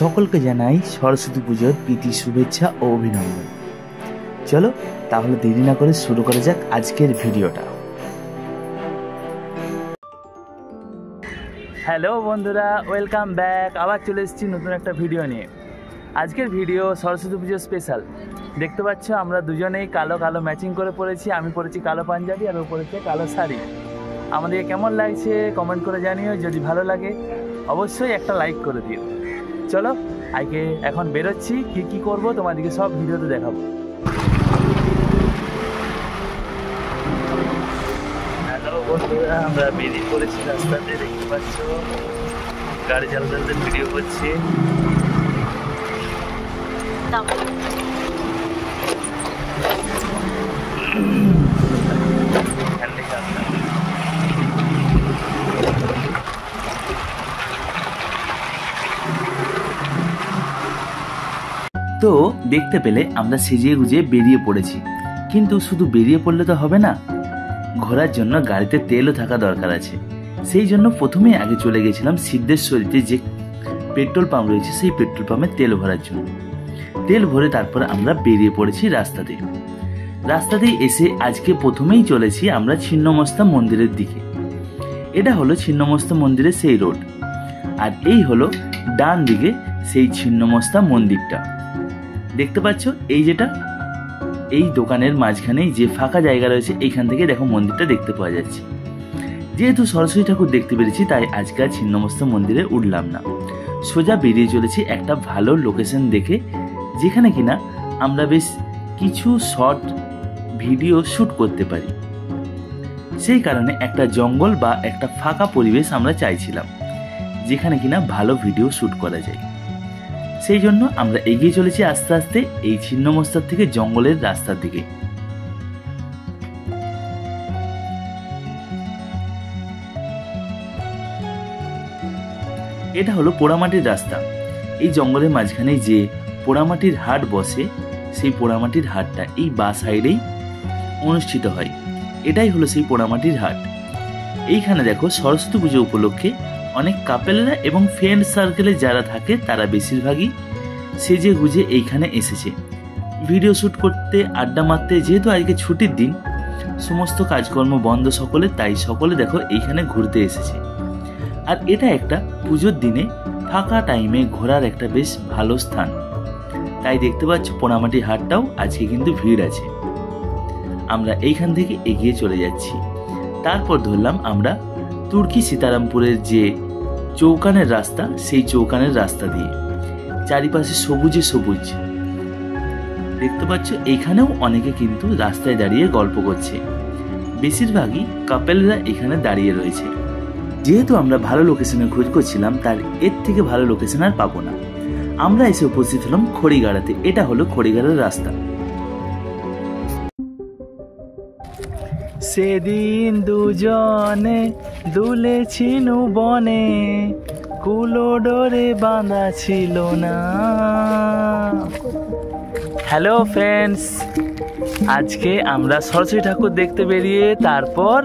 সকলকে জানাই সরস্বতী পুজোর প্রীতি শুভেচ্ছা ও অভিনন্দন। চলো তাহলে দেরি না করে শুরু করা যাক আজকের ভিডিওটা। হ্যালো বন্ধুরা, ওয়েলকাম ব্যাক। আবার চলে এসেছি নতুন একটা ভিডিও নিয়ে। আজকের ভিডিও সরস্বতী পুজো স্পেশাল। দেখতে পাচ্ছ আমরা দুজনেই কালো কালো ম্যাচিং করে পরেছি। আমি পরেছি কালো পাঞ্জাবি আর ও পরেছে কালো শাড়ি। আমাদেরকে কেমন লাগছে কমেন্ট করে জানিও। যদি ভালো লাগে অবশ্যই একটা লাইক করে দিও। চলো আজকে এখন বেরোচ্ছি, কি করব তোমাদেরকে সব ভিডিওতে দেখাবো। হ্যালো বন্ধুরা, আমরা বেরিয়ে পড়েছি রাস্তাতে। দেখতে পাচ্ছ গাড়ি চালাতে ভিডিও করছি। তো দেখতে পেলে আমরা সেজিয়ে গুজিয়ে বেরিয়ে পড়েছি, কিন্তু শুধু বেরিয়ে পড়লে তো হবে না, ঘোরার জন্য গাড়িতে তেলও থাকা দরকার আছে। সেই জন্য প্রথমে আগে চলে গেছিলাম সিদ্ধেশ্বরীতে যে পেট্রোল পাম্প রয়েছে সেই পেট্রোল পাম্পে তেল ভরার জন্য। তেল ভরে তারপর আমরা বেরিয়ে পড়েছি রাস্তাতেই এসে আজকে প্রথমেই চলেছি আমরা ছিন্নমস্তা মন্দিরের দিকে। এটা হলো ছিন্নমস্তা মন্দিরের সেই রোড, আর এই হলো ডান দিকে সেই ছিন্নমস্তা মন্দিরটা। দেখতে পাচ্ছ এই দোকানের মাঝখানেই যে ফাঁকা জায়গা রয়েছে, এইখান থেকে দেখো মন্দিরটা দেখতে পাওয়া যাচ্ছে। যেহেতু সরস্বতী ঠাকুর দেখতে পেরেছি তাই আজকে আর ছিন্নমস্তা মন্দিরে উঠলাম না, সোজা বেরিয়ে চলেছি একটা ভালো লোকেশন দেখে, যেখানে কিনা আমরা বেশ কিছু শর্ট ভিডিও শ্যুট করতে পারি। সেই কারণে একটা জঙ্গল বা একটা ফাঁকা পরিবেশ আমরা চাইছিলাম, যেখানে কিনা ভালো ভিডিও শ্যুট করা যায়। সেই জন্য আমরা এগিয়ে চলেছি আস্তে আস্তে এই ছিন্নমস্তার থেকে জঙ্গলের রাস্তার দিকে। এটা হলো পোড়ামাটির রাস্তা। এই জঙ্গলের মাঝখানে যে পোড়ামাটির হাট বসে, সেই পোড়ামাটির হাটটা এই বা সাইডেই অনুষ্ঠিত হয়। এটাই হলো সেই পোড়ামাটির হাট। এইখানে দেখো সরস্বতী পুজো উপলক্ষে অনেক কাপেলরা এবং ফ্রেন্ড সার্কেলে যারা থাকে তারা বেশিরভাগই সেজে গুজে এইখানে এসেছে ভিডিও শ্যুট করতে, আড্ডা মারতে। যেহেতু আজকে ছুটির দিন, সমস্ত কাজকর্ম বন্ধ সকলে, তাই সকলে দেখো এইখানে ঘুরতে এসেছে। আর এটা একটা পুজোর দিনে ফাঁকা টাইমে ঘোরার একটা বেশ ভালো স্থান। তাই দেখতে পাচ্ছ পোড়ামাটি হাটটাও আজকে কিন্তু ভিড় আছে। আমরা এইখান থেকে এগিয়ে চলে যাচ্ছি। তারপর ধরলাম আমরা তুর্কি সীতারামপুরের যে চৌকানের রাস্তা, সেই চৌকানের রাস্তা দিয়ে। চারিপাশে সবুজে সবুজ দেখতে পাচ্ছ। এইখানেও অনেকে কিন্তু রাস্তায় দাঁড়িয়ে গল্প করছে। বেশিরভাগই কাপেলরা এখানে দাঁড়িয়ে রয়েছে। যেহেতু আমরা ভালো লোকেশনের খোঁজ করছিলাম, তার এর থেকে ভালো লোকেশন আর পাবো না। আমরা এসে উপস্থিত হলাম খড়িগাড়াতে। এটা হলো খড়িগাড়ার রাস্তা। সেদিন দুজনে দুলেছিনু বনে, কুলো ডোরে বাঁধা ছিল না। হ্যালো ফ্রেন্ডস, আজকে আমরা সরস্বতী ঠাকুর দেখতে বেরিয়ে তারপর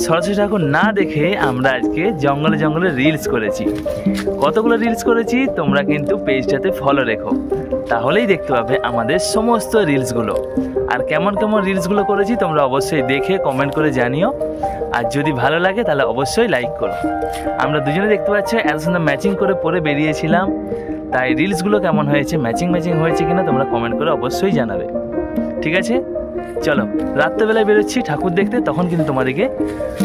সরস্বতী ঠাকুর না দেখে আমরা আজকে জঙ্গলে জঙ্গলে রিলস করেছি। কতগুলো রিলস করেছি তোমরা কিন্তু পেজটাতে ফলো রেখো, তাহলেই দেখতে পাবে আমাদের সমস্ত রিলসগুলো। আর কেমন কেমন রিলসগুলো করেছি তোমরা অবশ্যই দেখে কমেন্ট করে জানিও। আর যদি ভালো লাগে তাহলে অবশ্যই লাইক করো। আমরা দুজনে দেখতে পাচ্ছি এত সুন্দর ম্যাচিং করে পরে বেরিয়েছিলাম, তাই রিলসগুলো কেমন হয়েছে, ম্যাচিং হয়েছে কিনা তোমরা কমেন্ট করে অবশ্যই জানাবে। ঠিক আছে, চলো রাত্রেবেলায় বেরোচ্ছি ঠাকুর দেখতে। তখন কিন্তু তোমাদেরকে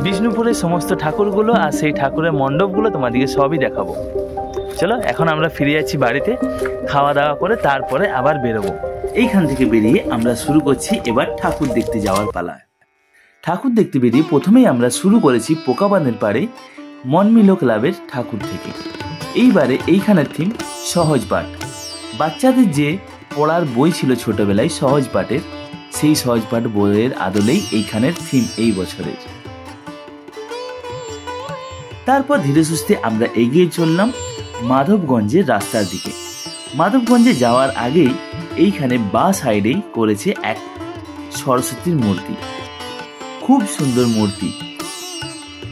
বিষ্ণুপুরের সমস্ত ঠাকুরগুলো আর সেই ঠাকুরের মণ্ডপগুলো তোমাদেরকে সবই দেখাবো। চলো এখন আমরা ফিরে যাচ্ছি বাড়িতে, খাওয়া দাওয়া করে তারপরে আবার বেরোবো। এইখান থেকে বেরিয়ে আমরা শুরু করছি এবার ঠাকুর দেখতে যাওয়ার পালা। ঠাকুর দেখতে বেরিয়ে প্রথমেই আমরা শুরু করেছি পোকাবাঁধের পাড়ে মনমিলো ক্লাবের ঠাকুর থেকে। এইবারে এইখানের থিম সহজ পাঠ। বাচ্চাদের যে পড়ার বই ছিল ছোটবেলায় সহজ পাঠের, সেই সহজ পাঠ বইয়ের আদলেই এইখানের থিম এই বছরের। তারপর ধীরে সুস্থে আমরা এগিয়ে চললাম মাধবগঞ্জের রাস্তার দিকে। মাধবগঞ্জে যাওয়ার আগেই এইখানে বা সাইডেই করেছে এক সরস্বতীর মূর্তি। খুব সুন্দর মূর্তি,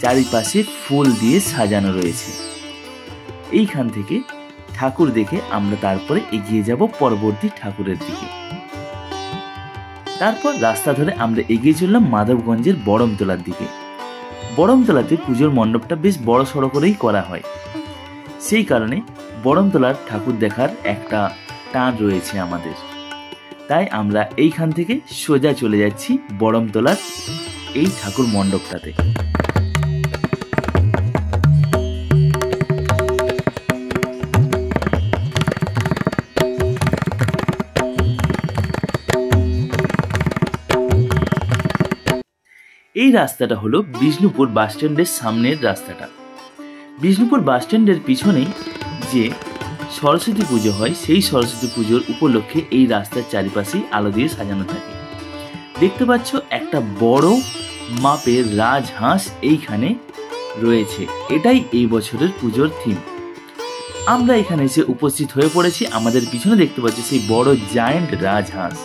চারিপাশে ফুল দিয়ে সাজানো রয়েছে। এইখান থেকে ঠাকুর দেখে আমরা তারপরে এগিয়ে যাব পরবর্তী ঠাকুরের দিকে। তারপর রাস্তা ধরে আমরা এগিয়ে চললাম মাধবগঞ্জের বড়মতলার দিকে। বড়মতলাতে পুজোর মণ্ডপটা বেশ বড় সড়ো করেই করা হয়, সেই কারণে বড়মতলার ঠাকুর দেখার একটা টান রয়েছে আমাদের। তাই আমরা এইখান থেকে সোজা চলে যাচ্ছি বড়মতলার এই ঠাকুর মণ্ডপটাতে। এই রাস্তাটা হলো বিষ্ণুপুর বাস স্ট্যান্ডের সামনের রাস্তাটা। বিষ্ণুপুর বাস স্ট্যান্ডের পিছনেই যে সরস্বতী পুজো হয়, সেই সরস্বতী পুজোর উপলক্ষে এই রাস্তার চারিপাশেই আলো দিয়ে সাজানো থাকে। দেখতে পাচ্ছ একটা বড় মাপের রাজহাঁস এইখানে রয়েছে, এটাই এই বছরের পুজোর থিম। আমরা এখানে এসে উপস্থিত হয়ে পড়েছি। আমাদের পিছনে দেখতে পাচ্ছি সেই বড় জায়ান্ট রাজহাঁস।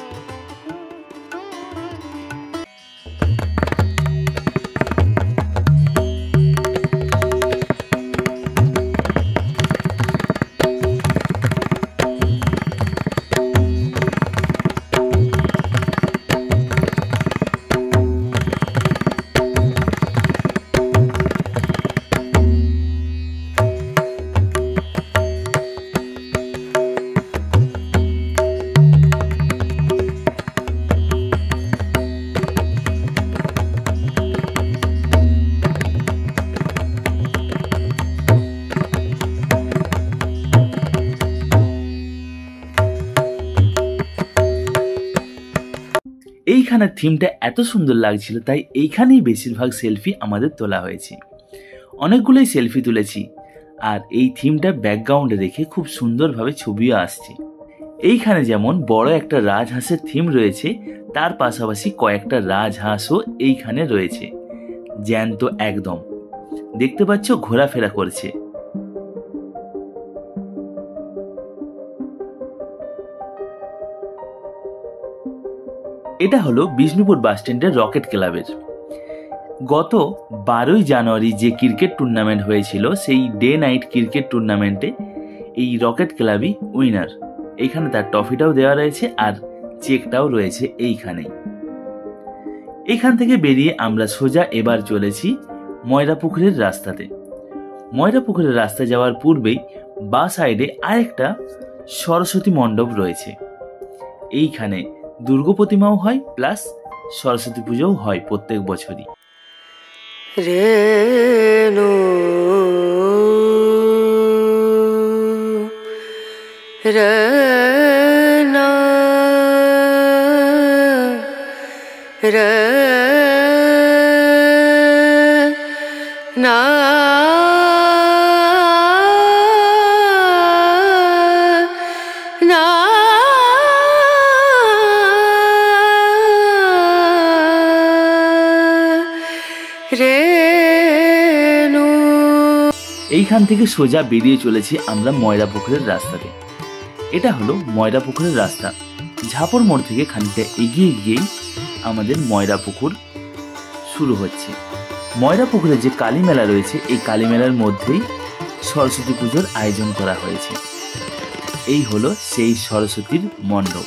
এইখানের থিমটা এত সুন্দর লাগছিল, তাই এইখানেই বেশিরভাগ সেলফি আমাদের তোলা হয়েছে। অনেকগুলোই সেলফি তুলেছি, আর এই থিমটার ব্যাকগ্রাউন্ডে রেখে খুব সুন্দরভাবে ছবিও আসছে। এইখানে যেমন বড় একটা রাজহাঁসের থিম রয়েছে, তার পাশাপাশি কয়েকটা রাজহাঁসও এইখানে রয়েছে, জ্যান্ত একদম। দেখতে পাচ্ছ ঘোরাফেরা করছে। এটা হলো বিষ্ণুপুর বাস স্ট্যান্ডের রকেট ক্লাবের গত 12ই জানুয়ারি যে ক্রিকেট টুর্নামেন্ট হয়েছিল, সেই ডে নাইট ক্রিকেট টুর্নামেন্টে এই রকেট ক্লাবই উইনার। এইখানে তার ট্রফিটাও দেওয়া রয়েছে আর চেকটাও রয়েছে এইখানেই। এইখান থেকে বেরিয়ে আমরা সোজা এবার চলেছি ময়রাপুকুরের রাস্তাতে। ময়রাপুকুরের রাস্তা যাওয়ার পূর্বেই বা সাইডে আরেকটা সরস্বতী মণ্ডপ রয়েছে। এইখানে দুর্গা প্রতিমাও হয়, প্লাস সরস্বতী পুজোও হয় প্রত্যেক বছরই। রেণু রনা রনা এইখান থেকে সোজা বেরিয়ে চলেছি আমরা ময়রাপুকুরের রাস্তাতে। এটা হলো ময়রাপুকুরের রাস্তা। ঝাপড় মোড় থেকে খানিকটা এগিয়ে গিয়েই আমাদের ময়রাপুকুর শুরু হচ্ছে। ময়রাপুকুরে যে কালী মেলা রয়েছে, এই কালী মেলার মধ্যেই সরস্বতী পুজোর আয়োজন করা হয়েছে। এই হলো সেই সরস্বতীর মণ্ডপ।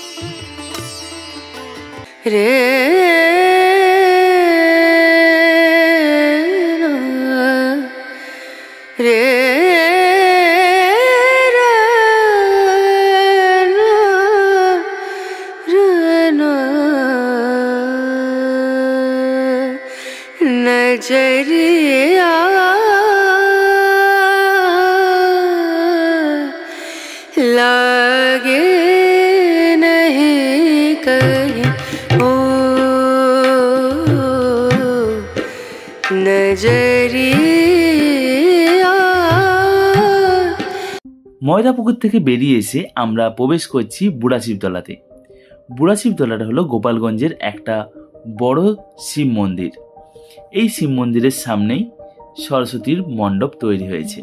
नजरिया लागे नहीं कहीं ओ नजरिया। ময়রাপুকুর থেকে বেরিয়ে এসে আমরা প্রবেশ করছি বুড়াশিবতলাতে। বুড়াশিবতলাটা হলো গোপালগঞ্জের একটা বড় শিব মন্দির। এই শিব মন্দিরের সামনেই সরস্বতীর মণ্ডপ তৈরি হয়েছে।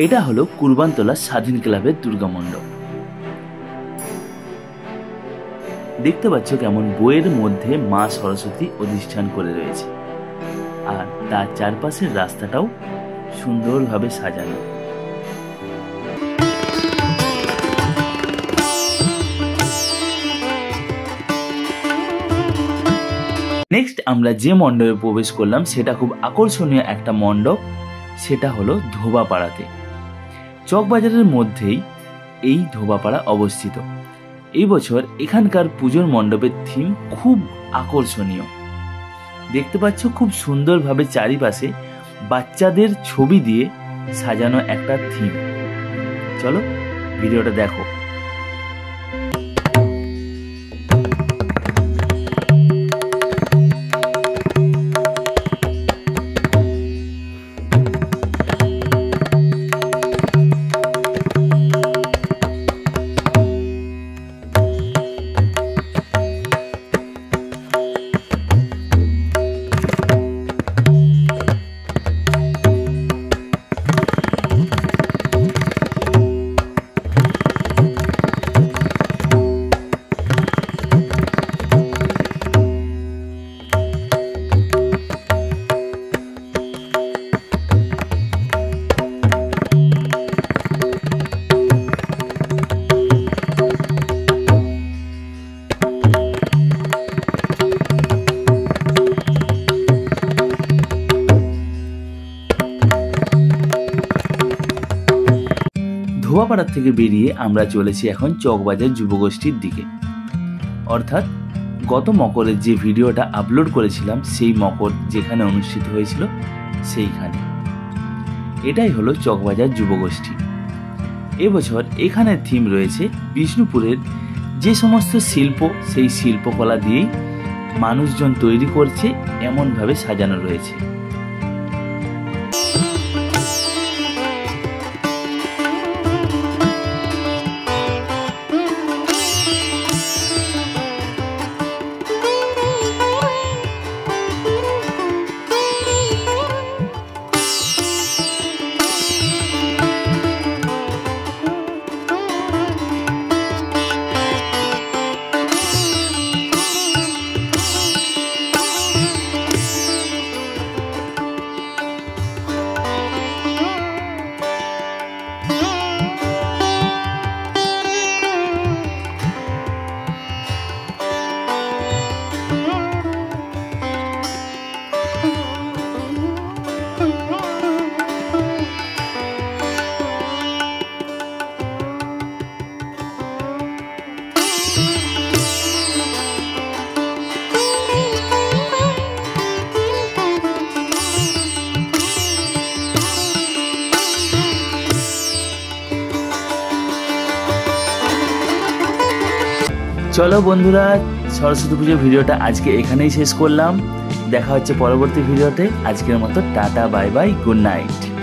এটা হলো কুরবানতলা স্বাধীন ক্লাবের দুর্গা মণ্ডপ। দেখতে পাচ্ছ কেমন বইয়ের মধ্যে মা সরস্বতী অধিষ্ঠান করে রয়েছে, আর তার চারপাশের রাস্তাটাও সুন্দরভাবে সাজানো। নেক্সট আমরা যে মণ্ডপে প্রবেশ করলাম সেটা খুব আকর্ষণীয় একটা মণ্ডপ, সেটা হলো ধোবাপাড়াতে। চকবাজারের মধ্যেই এই ধোবাপাড়া অবস্থিত। এই বছর এখানকার পুজোর মণ্ডপের থিম খুব আকর্ষণীয়। দেখতে পাচ্ছ খুব সুন্দরভাবে চারিপাশে বাচ্চাদের ছবি দিয়ে সাজানো একটা থিম। চলো ভিডিওটা দেখো। ধোবাপাড়ার থেকে বেরিয়ে আমরা চলেছি এখন চকবাজার যুবগোষ্ঠীর দিকে, অর্থাৎ গত মকরের যে ভিডিওটা আপলোড করেছিলাম সেই মকর যেখানে অনুষ্ঠিত হয়েছিল সেইখানে। এটাই হলো চকবাজার যুবগোষ্ঠী। এবছর এখানের থিম রয়েছে বিষ্ণুপুরের যে সমস্ত শিল্প, সেই শিল্পকলা দিয়েই মানুষজন তৈরি করছে এমনভাবে সাজানো রয়েছে। চলো বন্ধুরা, সরস্বতী পুজোর ভিডিওটা আজকে এখানেই শেষ করলাম। দেখা হচ্ছে পরবর্তী ভিডিওতে। আজকের মতো tata, bye bye, good night.